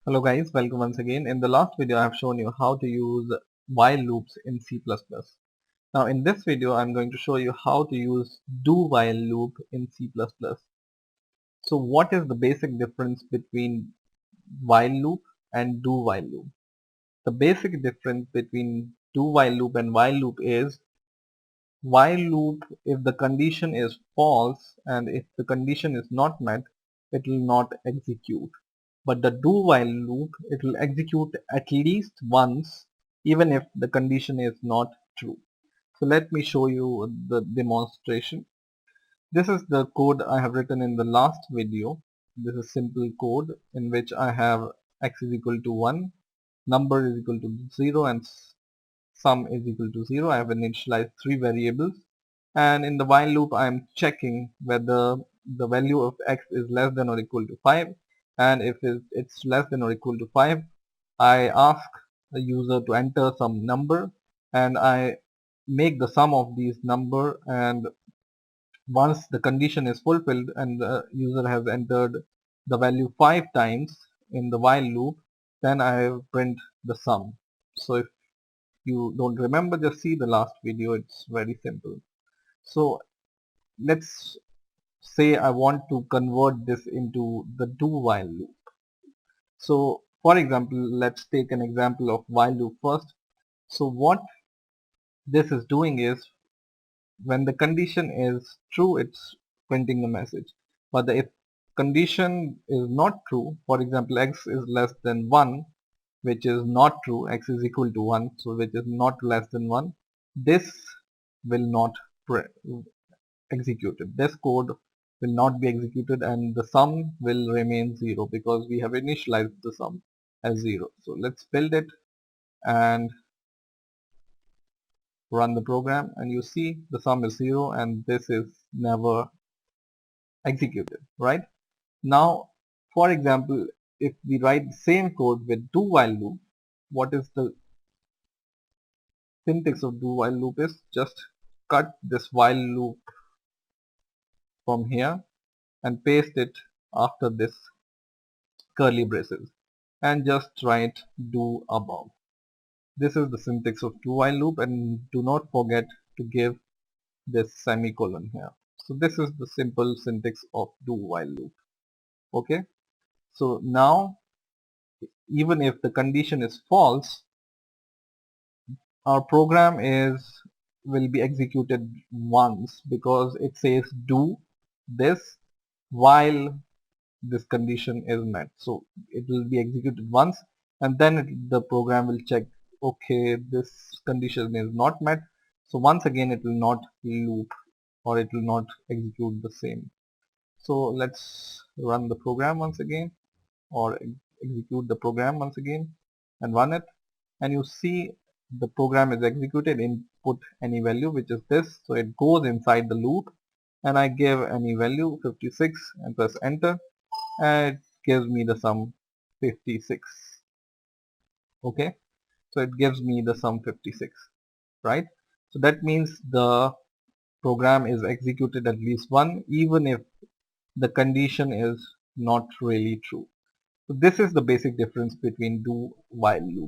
Hello guys, welcome once again. In the last video I have shown you how to use while loops in C++. Now in this video I'm going to show you how to use do while loop in C++. So what is the basic difference between while loop and do while loop? The basic difference between do while loop and while loop is while loop, if the condition is false and if the condition is not met, it will not execute. But the do while loop, it will execute at least once even if the condition is not true. So let me show you the demonstration. This is the code I have written in the last video. This is simple code in which I have x is equal to 1, number is equal to 0 and sum is equal to 0. I have initialized three variables, and in the while loop I am checking whether the value of x is less than or equal to 5, and if it's less than or equal to 5 I ask the user to enter some number and I make the sum of these number, and once the condition is fulfilled and the user has entered the value 5 times in the while loop, then I print the sum. So if you don't remember, just see the last video, it's very simple. So let's say I want to convert this into the do while loop. So for example, let's take an example of while loop first. So what this is doing is when the condition is true, it's printing a message. But if condition is not true, for example x is less than 1, which is not true, x is equal to 1, so which is not less than 1, this will not executed. This code will not be executed and the sum will remain 0 because we have initialized the sum as 0. So let's build it and run the program, and you see the sum is 0 and this is never executed, right? Now for example, if we write the same code with do while loop, what is the syntax of do while loop is just cut this while loop from here and paste it after this curly braces and just write do above. This is the syntax of do while loop, and do not forget to give this semicolon here. So this is the simple syntax of do while loop. Okay, so now even if the condition is false, our program will be executed once because it says do this while this condition is met. So it will be executed once and then the program will check, okay, this condition is not met, so once again it will not loop or it will not execute the same. So let's run the program once again, or execute the program once again and run it, and you see the program is executed. Input any value, which is this, so it goes inside the loop and I give any value 56 and press enter, and it gives me the sum 56. Okay, so it gives me the sum 56, right? So that means the program is executed at least one, even if the condition is not really true. So this is the basic difference between do while loop.